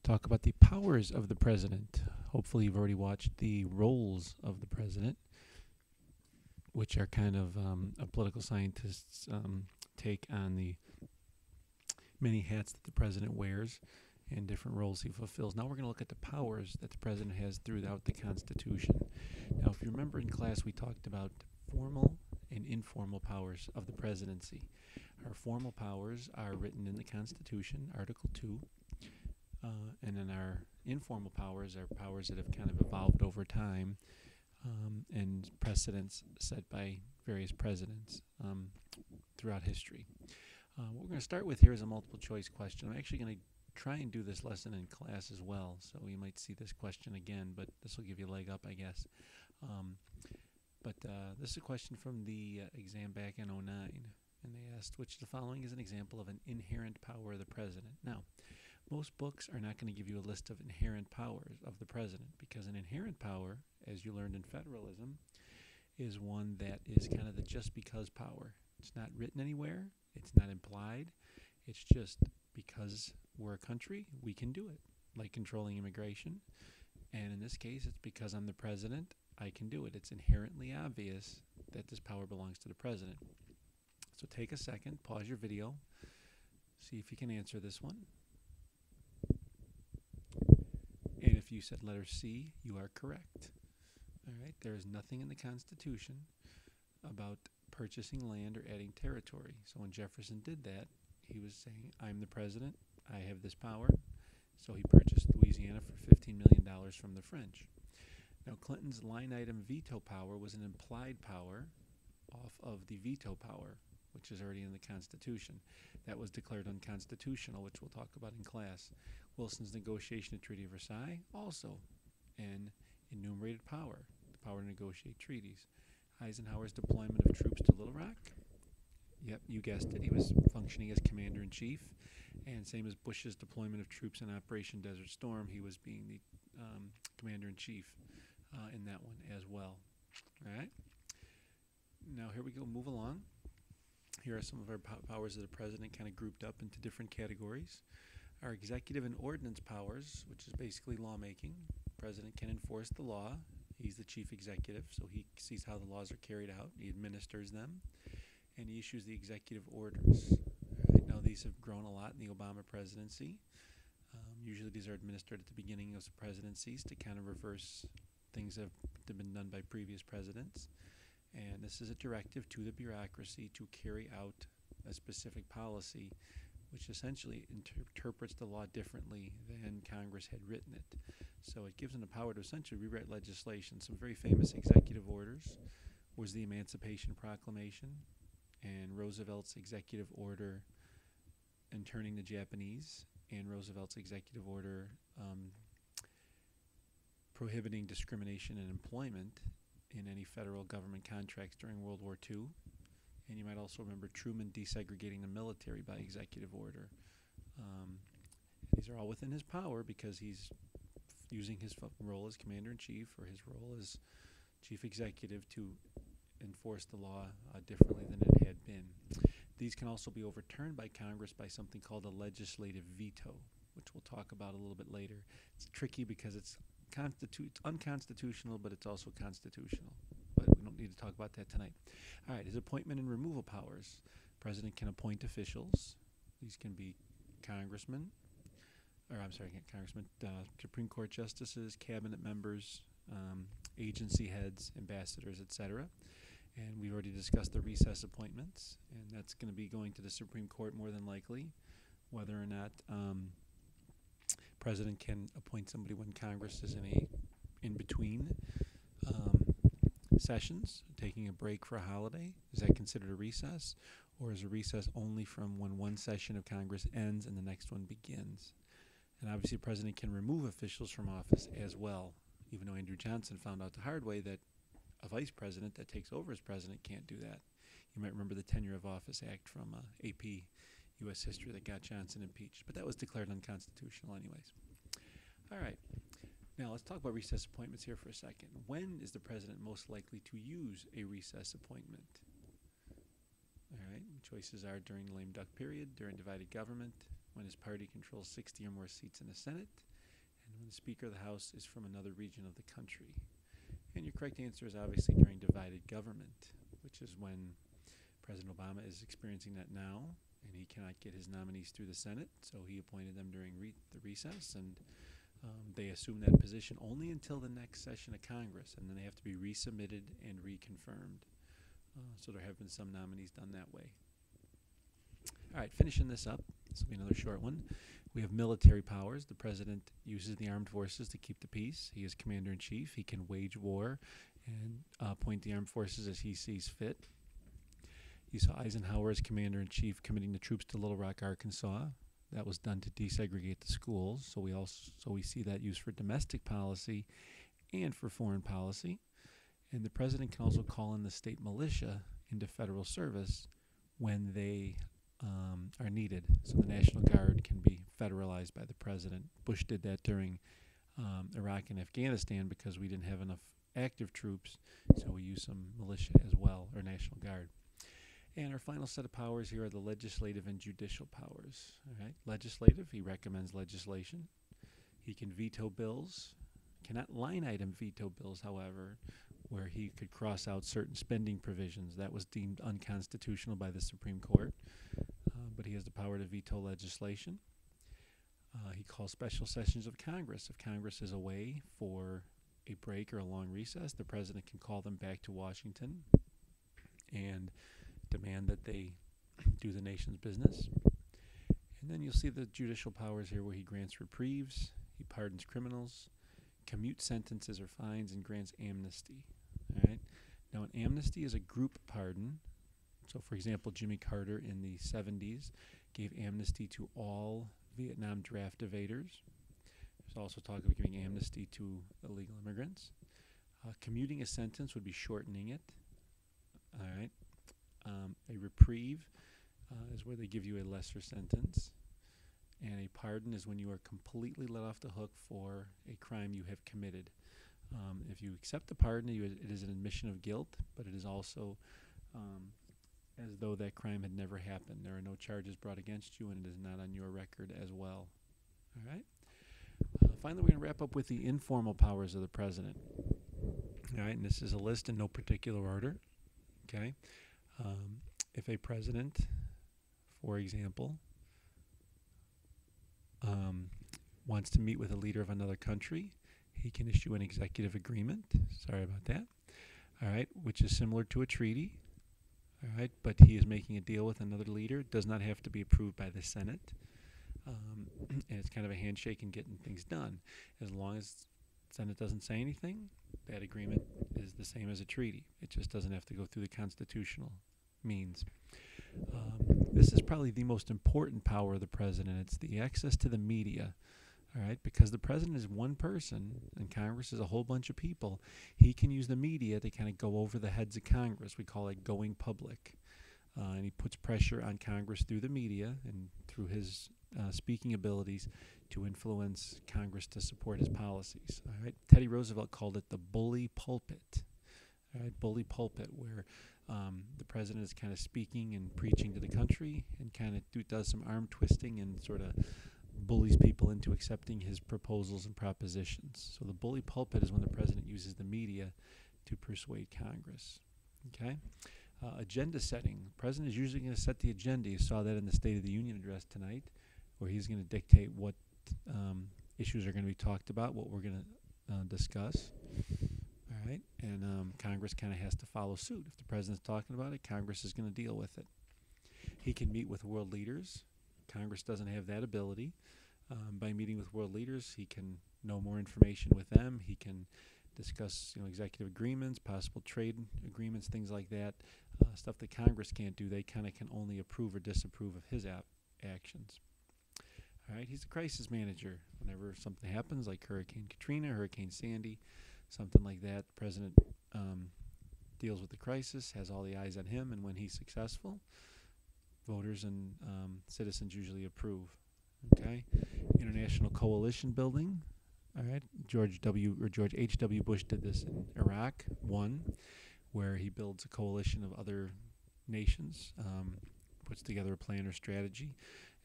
talk about the powers of the president. Hopefully, you've already watched the roles of the president, which are kind of a political scientist's take on the many hats that the president wears and different roles he fulfills. Now we're going to look at the powers that the president has throughout the Constitution. Now, if you remember in class, we talked about formal and informal powers of the presidency. Our formal powers are written in the Constitution, Article 2, and then our informal powers are powers that have kind of evolved over time and precedents set by various presidents throughout history. What we're going to start with here is a multiple choice question. I'm actually going to try and do this lesson in class as well, so you might see this question again, but this will give you a leg up, I guess. This is a question from the exam back in '09, and they asked, which of the following is an example of an inherent power of the president? Now, most books are not going to give you a list of inherent powers of the president, because an inherent power, as you learned in federalism, is one that is kind of the just because power. It's not written anywhere, it's not implied, it's just because we're a country, we can do it, like controlling immigration. And in this case, it's because I'm the president, I can do it. It's inherently obvious that this power belongs to the president. So take a second, pause your video, see if you can answer this one. And if you said letter C, you are correct. All right, there is nothing in the Constitution about purchasing land or adding territory. So when Jefferson did that, he was saying, I'm the president, I have this power. So he purchased Louisiana for $15 million from the French. Now, Clinton's line item veto power was an implied power off of the veto power, which is already in the Constitution. That was declared unconstitutional, which we'll talk about in class. Wilson's negotiation of Treaty of Versailles, also an enumerated power, the power to negotiate treaties. Eisenhower's deployment of troops to Little Rock, yep, you guessed it, he was functioning as commander-in-chief. And same as Bush's deployment of troops in Operation Desert Storm, he was being the commander-in-chief in that one as well. All right. Now here we go, move along. Here are some of our powers of the president kind of grouped up into different categories. Our executive and ordinance powers, which is basically lawmaking. The president can enforce the law. He's the chief executive, so he sees how the laws are carried out. He administers them, and he issues the executive orders. Now, these have grown a lot in the Obama presidency. Usually these are administered at the beginning of presidencies to kind of reverse things that have been done by previous presidents. And this is a directive to the bureaucracy to carry out a specific policy, which essentially interprets the law differently than Congress had written it. So it gives them the power to essentially rewrite legislation. Some very famous executive orders was the Emancipation Proclamation and Roosevelt's executive order interning the Japanese, and Roosevelt's executive order prohibiting discrimination in employment in any federal government contracts during World War II. And you might also remember Truman desegregating the military by executive order. These are all within his power because he's using his role as commander-in-chief or his role as chief executive to enforce the law differently than it had been. These can also be overturned by Congress by something called a legislative veto, which we'll talk about a little bit later. It's tricky because it's unconstitutional, but it's also constitutional. But we don't need to talk about that tonight. All right, his appointment and removal powers. The president can appoint officials. These can be Supreme Court justices, cabinet members, agency heads, ambassadors, etc. And we've already discussed the recess appointments, and that's going to be going to the Supreme Court more than likely, whether or not president can appoint somebody when Congress is in between sessions, taking a break for a holiday. Is that considered a recess, or is a recess only from when one session of Congress ends and the next one begins? And obviously the president can remove officials from office as well, even though Andrew Johnson found out the hard way that a vice president that takes over as president can't do that. You might remember the Tenure of Office Act from AP U.S. history that got Johnson impeached, but that was declared unconstitutional anyways. All right, now let's talk about recess appointments here for a second. When is the president most likely to use a recess appointment? All right, choices are during the lame duck period, during divided government, when his party controls 60 or more seats in the Senate, when the Speaker of the House is from another region of the country. And your correct answer is obviously during divided government, which is when President Obama is experiencing that now, and he cannot get his nominees through the Senate, so he appointed them during the recess, and they assume that position only until the next session of Congress, and then they have to be resubmitted and reconfirmed. So there have been some nominees done that way. All right, finishing this up. This will be another short one. We have military powers. The president uses the armed forces to keep the peace. He is commander-in-chief. He can wage war and appoint the armed forces as he sees fit. You saw Eisenhower as commander-in-chief committing the troops to Little Rock, Arkansas. That was done to desegregate the schools. So we see that used for domestic policy and for foreign policy. And the president can also call in the state militia into federal service when they are needed. So the National Guard can be federalized by the president. Bush did that during Iraq and Afghanistan because we didn't have enough active troops, so we used some militia as well, or National Guard. And our final set of powers here are the legislative and judicial powers. All right, legislative, he recommends legislation. He can veto bills. Cannot line item veto bills, however, where he could cross out certain spending provisions. That was deemed unconstitutional by the Supreme Court, but he has the power to veto legislation. He calls special sessions of Congress. If Congress is away for a break or a long recess, the president can call them back to Washington and demand that they do the nation's business. And then you'll see the judicial powers here where he grants reprieves, he pardons criminals, commutes sentences or fines, and grants amnesty. All right. Now, an amnesty is a group pardon. So, for example, Jimmy Carter in the 70s gave amnesty to all Vietnam draft evaders. There's also talk of giving amnesty to illegal immigrants. Commuting a sentence would be shortening it. All right. A reprieve is where they give you a lesser sentence. And a pardon is when you are completely let off the hook for a crime you have committed. If you accept the pardon, it is an admission of guilt, but it is also as though that crime had never happened. There are no charges brought against you, and it is not on your record as well. All right. Finally, we're going to wrap up with the informal powers of the president. All right, and this is a list in no particular order. Okay. If a president, for example, wants to meet with a leader of another country, he can issue an executive agreement. Sorry about that. All right, which is similar to a treaty. All right, but he is making a deal with another leader. It does not have to be approved by the Senate. And it's kind of a handshake and getting things done. As long as the Senate doesn't say anything, that agreement is the same as a treaty. It just doesn't have to go through the constitutional means. This is probably the most important power of the president. It's the access to the media. All right, because the president is one person and Congress is a whole bunch of people, he can use the media to kind of go over the heads of Congress. We call it going public. And he puts pressure on Congress through the media and through his speaking abilities to influence Congress to support his policies. All right, Teddy Roosevelt called it the bully pulpit. All right, bully pulpit, where the president is kind of speaking and preaching to the country and kind of does some arm twisting and sort of bullies people into accepting his proposals and propositions. So the bully pulpit is when the president uses the media to persuade Congress. Okay? Agenda setting. The president is usually going to set the agenda. You saw that in the State of the Union address tonight, where he's going to dictate what issues are going to be talked about, what we're going to discuss. All right? And Congress kind of has to follow suit. If the president's talking about it, Congress is going to deal with it. He can meet with world leaders. Congress doesn't have that ability. By meeting with world leaders, he can know more information with them. He can discuss, executive agreements, possible trade agreements, things like that. Stuff that Congress can't do. They kind of can only approve or disapprove of his actions. All right, he's a crisis manager. Whenever something happens, like Hurricane Katrina, Hurricane Sandy, something like that, the president deals with the crisis, has all the eyes on him, and when he's successful, voters and citizens usually approve. Okay, international coalition building. All right, George H.W. Bush did this in Iraq, where he builds a coalition of other nations, puts together a plan or strategy,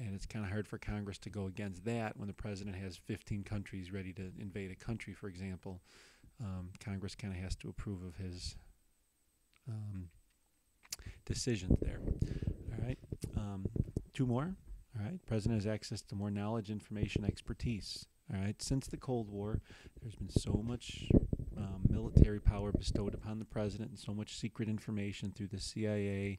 And it's kind of hard for Congress to go against that when the president has 15 countries ready to invade a country, for example. Congress kind of has to approve of his decisions there. All right. Two more. All right. President has access to more knowledge, information, expertise. All right. Since the Cold War, there's been so much military power bestowed upon the president and so much secret information through the CIA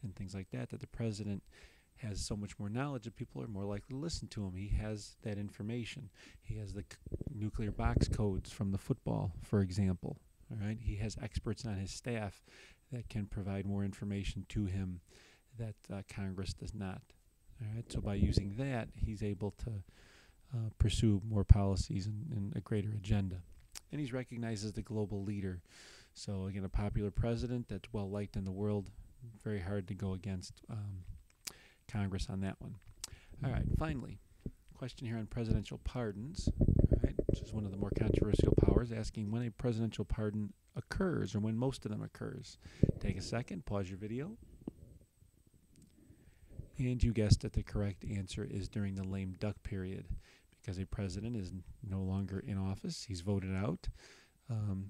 and things like that that the president has so much more knowledge that people are more likely to listen to him. He has that information. He has the nuclear box codes from the football, for example. All right. He has experts on his staff that can provide more information to him that Congress does not. All right. So by using that, he's able to pursue more policies and a greater agenda. And he's recognized as the global leader. So again, a popular president that's well liked in the world. Very hard to go against Congress on that one. All right. Finally, question here on presidential pardons. All right, which is one of the more controversial powers, asking when a presidential pardon occurs or when most of them occurs. Take a second, pause your video. And you guessed it, the correct answer is during the lame duck period, because a president is no longer in office. He's voted out.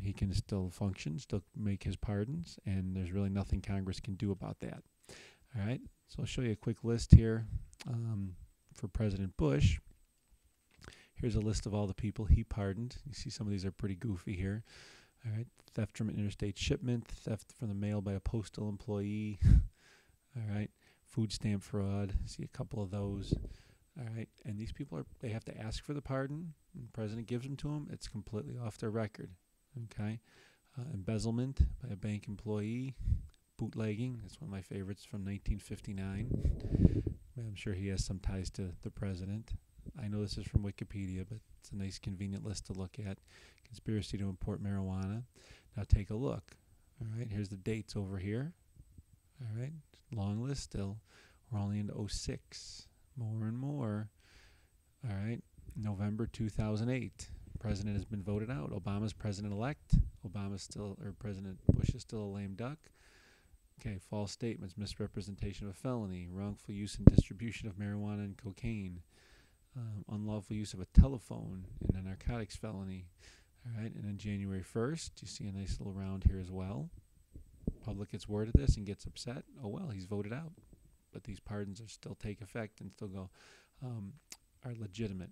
He can still function, still make his pardons, and there's really nothing Congress can do about that. All right, so I'll show you a quick list here for President Bush. Here's a list of all the people he pardoned. You see some of these are pretty goofy here. All right, theft from an interstate shipment, theft from the mail by a postal employee. All right, food stamp fraud. See a couple of those. All right, and these people they have to ask for the pardon. And the president gives them to them. It's completely off their record. Okay, embezzlement by a bank employee, bootlegging. That's one of my favorites from 1959. I'm sure he has some ties to the president. I know this is from Wikipedia, but it's a nice, convenient list to look at. Conspiracy to import marijuana. Now take a look. All right, here's the dates over here. All right, long list still. We're only into 06. More and more. All right, November 2008. President has been voted out. Obama's president-elect. President Bush is still a lame duck. Okay, false statements, misrepresentation of a felony, wrongful use and distribution of marijuana and cocaine, unlawful use of a telephone, and a narcotics felony. All right, and on January 1st, you see a nice little round here as well. Public gets word of this and gets upset. Oh, well, he's voted out. But these pardons are still take effect and still go, are legitimate.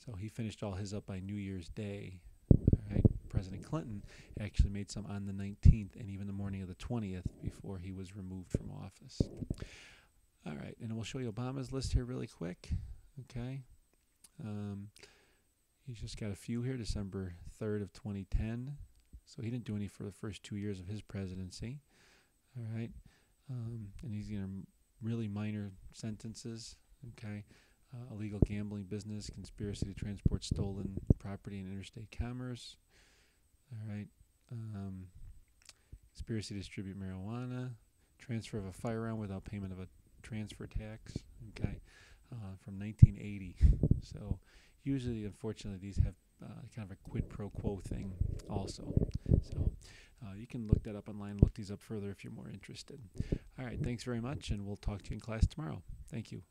So he finished all his up by New Year's Day. All right, President Clinton actually made some on the 19th and even the morning of the 20th before he was removed from office. All right, and we'll show you Obama's list here really quick. Okay, he's just got a few here. December 3rd of 2010. So he didn't do any for the first 2 years of his presidency. All right, and he's really minor sentences. Okay. Illegal gambling business, conspiracy to transport stolen property in interstate commerce. All right. Conspiracy to distribute marijuana. Transfer of a firearm without payment of a transfer tax. Okay. From 1980. So usually, unfortunately, these have kind of a quid pro quo thing also. So you can look that up online, look these up further if you're more interested. All right. Thanks very much, and we'll talk to you in class tomorrow. Thank you.